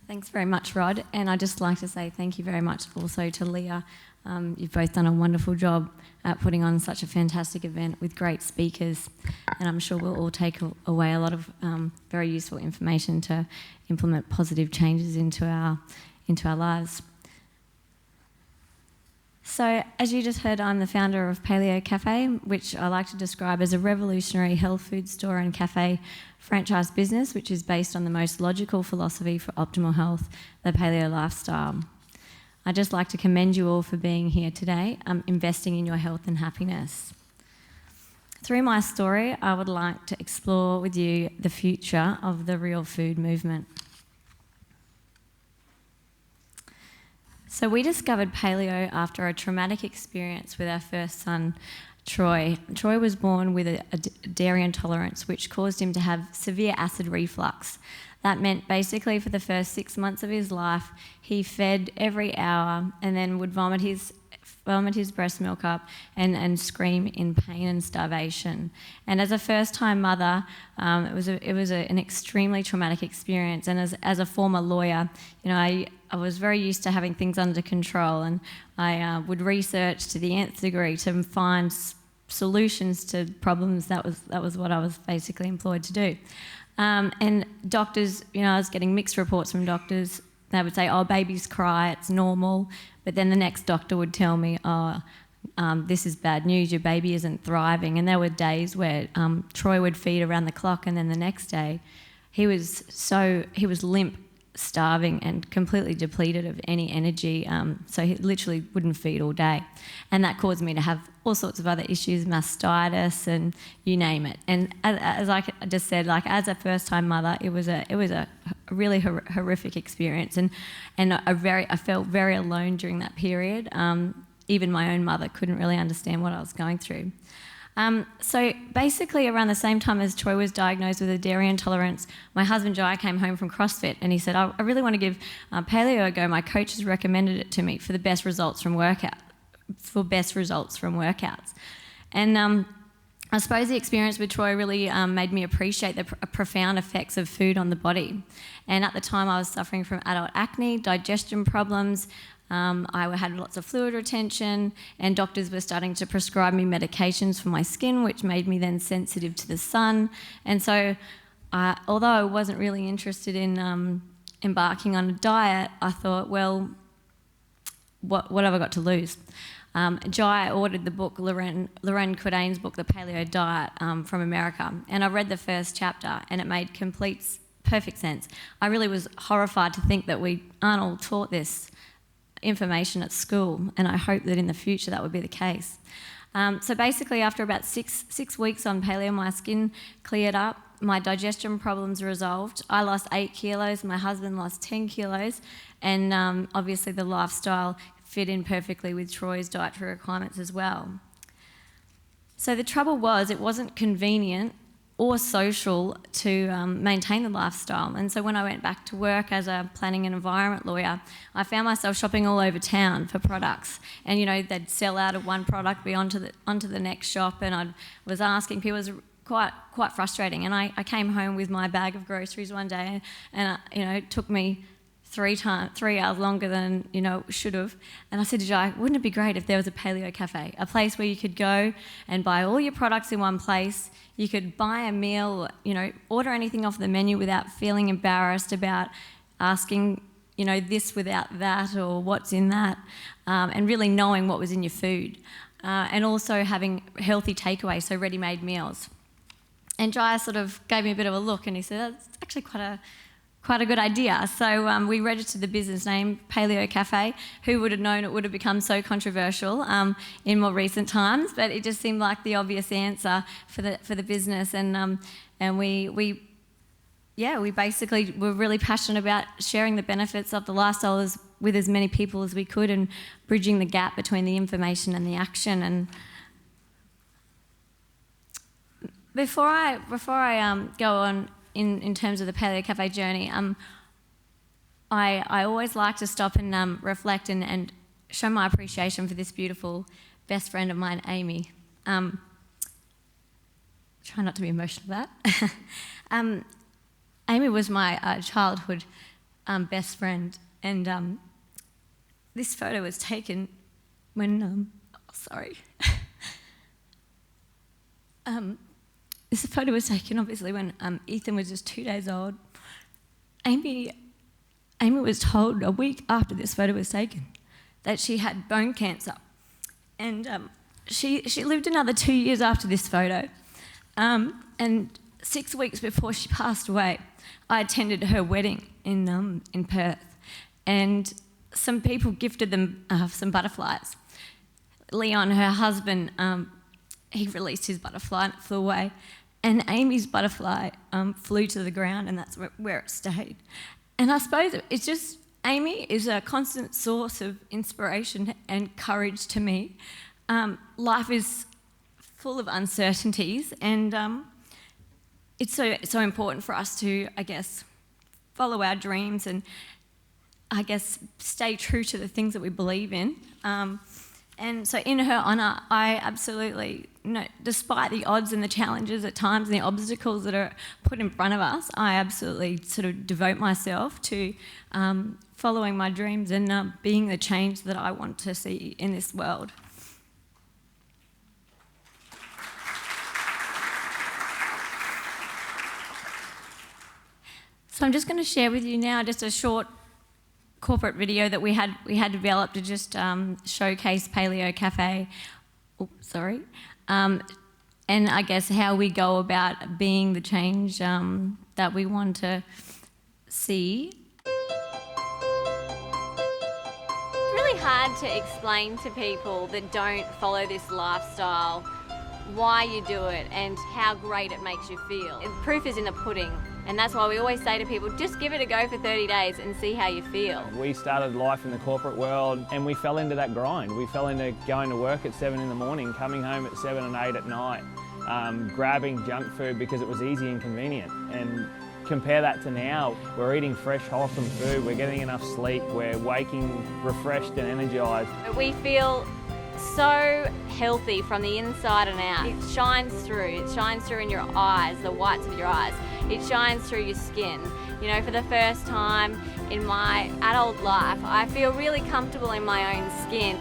Thanks very much, Rod. And I'd just like to say thank you very much also to Leah. You've both done a wonderful job at putting on such a fantastic event with great speakers. And I'm sure we'll all take away a lot of very useful information to implement positive changes into our lives. So, as you just heard, I'm the founder of Paleo Cafe, which I like to describe as a revolutionary health food store and cafe franchise business, which is based on the most logical philosophy for optimal health, the paleo lifestyle. I'd just like to commend you all for being here today, investing in your health and happiness. Through my story, I would like to explore with you the future of the real food movement. So we discovered paleo after a traumatic experience with our first son, Troy. Troy was born with a dairy intolerance, which caused him to have severe acid reflux. That meant basically for the first 6 months of his life, he fed every hour and then would vomit his breast milk up and scream in pain and starvation. And as a first-time mother, it was an extremely traumatic experience. And as a former lawyer, you know, I was very used to having things under control, and I would research to the nth degree to find solutions to problems. That was what I was basically employed to do. And doctors, you know, I was getting mixed reports from doctors. They would say, "Oh, babies cry, it's normal." But then the next doctor would tell me, "Oh, this is bad news, your baby isn't thriving." And there were days where Troy would feed around the clock, and then the next day he was limp, starving and completely depleted of any energy, so he literally wouldn't feed all day. And that caused me to have all sorts of other issues, mastitis and you name it. And as I just said, like, as a first-time mother, it was a really horrific experience, and I felt very alone during that period. Even my own mother couldn't really understand what I was going through. So basically around the same time as Troy was diagnosed with a dairy intolerance, my husband Jai came home from CrossFit and he said, I really want to give paleo a go. My coach has recommended it to me for the best results from workouts. And I suppose the experience with Troy really made me appreciate the profound effects of food on the body. And at the time I was suffering from adult acne, digestion problems. I had lots of fluid retention, and doctors were starting to prescribe me medications for my skin, which made me then sensitive to the sun. And so, although I wasn't really interested in embarking on a diet, I thought, well, what have I got to lose? Jai ordered the book, Lorraine Cordain's book, The Paleo Diet, from America, and I read the first chapter, and it made perfect sense. I really was horrified to think that we aren't all taught this information at school, and I hope that in the future that would be the case. So basically after about six weeks on paleo, my skin cleared up, my digestion problems resolved. I lost 8 kilos, my husband lost 10 kilos, and obviously the lifestyle fit in perfectly with Troy's dietary requirements as well. So the trouble was, it wasn't convenient or social to maintain the lifestyle. And so when I went back to work as a planning and environment lawyer, I found myself shopping all over town for products. And, you know, they'd sell out of one product, be onto the next shop, and I was asking people. It was quite frustrating. And I came home with my bag of groceries one day, and you know, it took me 3 hours longer than, you know, should have. And I said to Jai, wouldn't it be great if there was a paleo cafe, a place where you could go and buy all your products in one place. You could buy a meal, you know, order anything off the menu without feeling embarrassed about asking, you know, this without that or what's in that, and really knowing what was in your food. And also having healthy takeaway, so ready-made meals. And Jai sort of gave me a bit of a look, and he said, that's actually quite a good idea. So we registered the business name, Paleo Cafe. Who would have known it would have become so controversial in more recent times? But it just seemed like the obvious answer for the business, and we basically were really passionate about sharing the benefits of the lifestyle with as many people as we could, and bridging the gap between the information and the action. And before I go on. In terms of the Paleo Cafe journey, I always like to stop and reflect and show my appreciation for this beautiful best friend of mine, Amy. Try not to be emotional about that. Amy was my childhood best friend. And this photo was taken when, this photo was taken obviously when Ethan was just 2 days old. Amy was told a week after this photo was taken that she had bone cancer. And she lived another 2 years after this photo. And 6 weeks before she passed away, I attended her wedding in Perth. And some people gifted them some butterflies. Leon, her husband, he released his butterfly and it flew away. And Amy's butterfly flew to the ground, and that's where it stayed. And I suppose it's just, Amy is a constant source of inspiration and courage to me. Life is full of uncertainties, and it's so important for us to, I guess, follow our dreams and, I guess, stay true to the things that we believe in. And so in her honour, I absolutely, despite the odds and the challenges at times and the obstacles that are put in front of us, I absolutely sort of devote myself to following my dreams and being the change that I want to see in this world. So I'm just going to share with you now just a short corporate video that we had developed to just showcase Paleo Cafe. And I guess how we go about being the change that we want to see. It's really hard to explain to people that don't follow this lifestyle why you do it and how great it makes you feel. The proof is in the pudding, and that's why we always say to people, just give it a go for 30 days and see how you feel. We started life in the corporate world and we fell into that grind. We fell into going to work at 7 in the morning, coming home at 7 and 8 at night, grabbing junk food because it was easy and convenient. And compare that to now, we're eating fresh, wholesome food, we're getting enough sleep, we're waking refreshed and energised. We feel so healthy from the inside and out. It shines through in your eyes, the whites of your eyes. It shines through your skin. You know, for the first time in my adult life, I feel really comfortable in my own skin.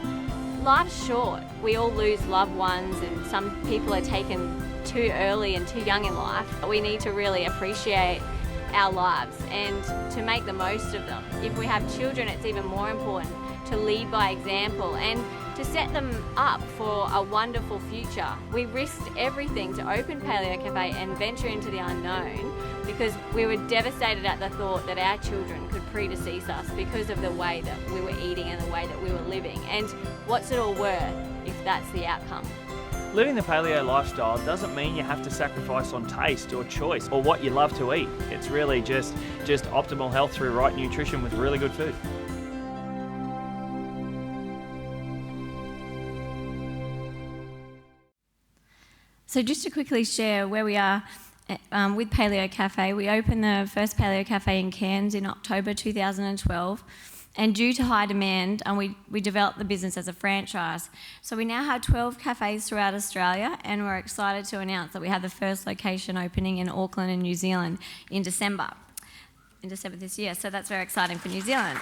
Life's short. We all lose loved ones, and some people are taken too early and too young in life. We need to really appreciate our lives and to make the most of them. If we have children, it's even more important to lead by example and to set them up for a wonderful future. We risked everything to open Paleo Cafe and venture into the unknown because we were devastated at the thought that our children could predecease us because of the way that we were eating and the way that we were living. And what's it all worth if that's the outcome? Living the paleo lifestyle doesn't mean you have to sacrifice on taste or choice or what you love to eat. It's really just optimal health through right nutrition with really good food. So just to quickly share where we are with Paleo Cafe, we opened the first Paleo Cafe in Cairns in October 2012. And due to high demand, we developed the business as a franchise. So we now have 12 cafes throughout Australia, and we're excited to announce that we have the first location opening in Auckland in New Zealand in December this year. So that's very exciting for New Zealand.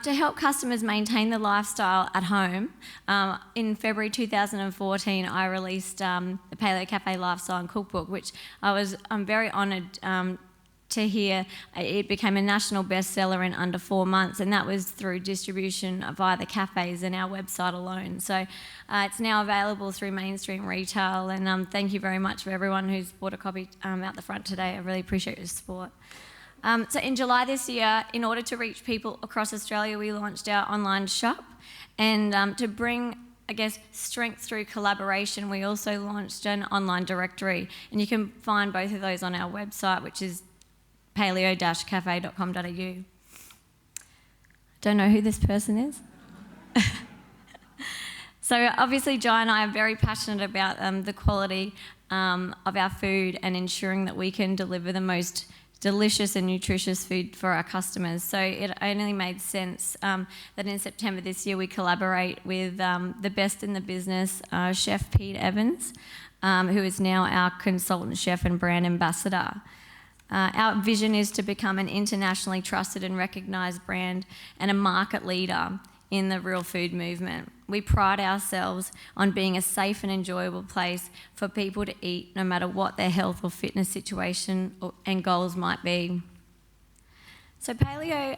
To help customers maintain the lifestyle at home, in February 2014, I released the Paleo Cafe Lifestyle and Cookbook, which I'm very honoured to hear it became a national bestseller in under 4 months, and that was through distribution via the cafes and our website alone. So it's now available through mainstream retail, and thank you very much for everyone who's bought a copy out the front today. I really appreciate your support. So in July this year, in order to reach people across Australia, we launched our online shop, and to bring, I guess, strength through collaboration, we also launched an online directory, and you can find both of those on our website, which is paleo-cafe.com.au. Don't know who this person is. So obviously Jai and I are very passionate about the quality of our food and ensuring that we can deliver the most delicious and nutritious food for our customers. So it only made sense that in September this year we collaborate with the best in the business, Chef Pete Evans, who is now our consultant chef and brand ambassador. Our vision is to become an internationally trusted and recognised brand and a market leader in the real food movement. We pride ourselves on being a safe and enjoyable place for people to eat, no matter what their health or fitness situation and goals might be. So paleo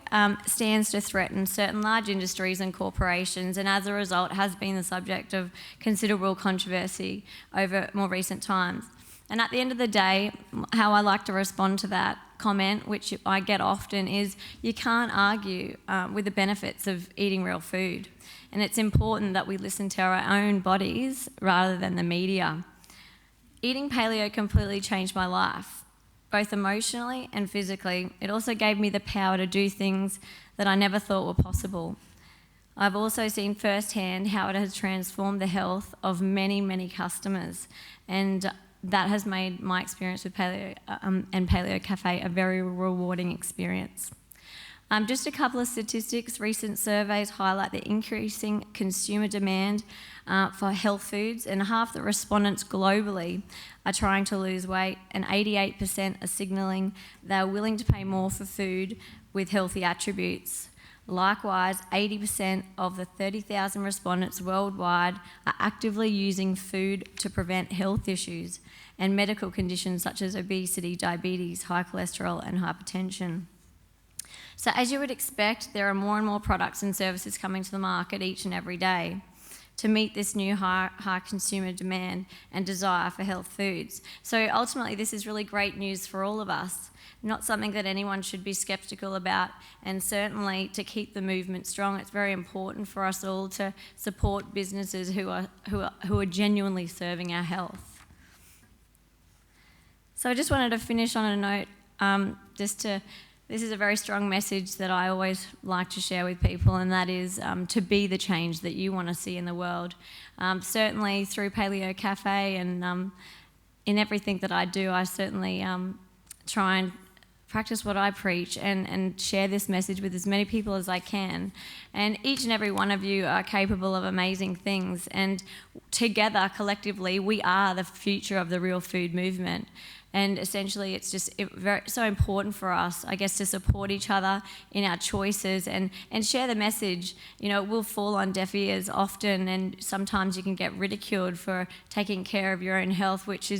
stands to threaten certain large industries and corporations, and as a result has been the subject of considerable controversy over more recent times. And at the end of the day, how I like to respond to that comment, which I get often, is you can't argue with the benefits of eating real food. And it's important that we listen to our own bodies rather than the media. Eating paleo completely changed my life, both emotionally and physically. It also gave me the power to do things that I never thought were possible. I've also seen firsthand how it has transformed the health of many, many customers, and that has made my experience with Paleo and Paleo Cafe a very rewarding experience. Just a couple of statistics. Recent surveys highlight the increasing consumer demand for health foods, and half the respondents globally are trying to lose weight, and 88% are signalling they're willing to pay more for food with healthy attributes. Likewise, 80% of the 30,000 respondents worldwide are actively using food to prevent health issues and medical conditions such as obesity, diabetes, high cholesterol, and hypertension. So as you would expect, there are more and more products and services coming to the market each and every day to meet this new high consumer demand and desire for health foods. So ultimately, this is really great news for all of us, not something that anyone should be sceptical about, and certainly to keep the movement strong, it's very important for us all to support businesses who are genuinely serving our health. So I just wanted to finish on a note, this is a very strong message that I always like to share with people, and that is to be the change that you want to see in the world. Certainly through Paleo Cafe and in everything that I do, I certainly try and practice what I preach and share this message with as many people as I can. And each and every one of you are capable of amazing things, and together, collectively, we are the future of the real food movement. And essentially, it's just so important for us, I guess, to support each other in our choices and share the message. You know, it will fall on deaf ears often, and sometimes you can get ridiculed for taking care of your own health, which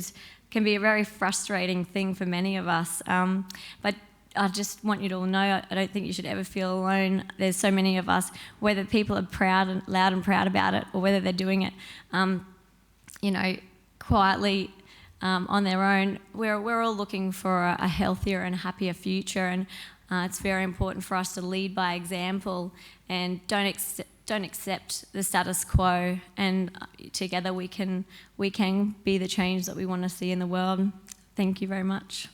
can be a very frustrating thing for many of us. But I just want you to all know, I don't think you should ever feel alone. There's so many of us, whether people are proud and loud and proud about it, or whether they're doing it, quietly. On their own, we're all looking for a healthier and happier future, and it's very important for us to lead by example and don't accept the status quo. And together we can be the change that we want to see in the world. Thank you very much.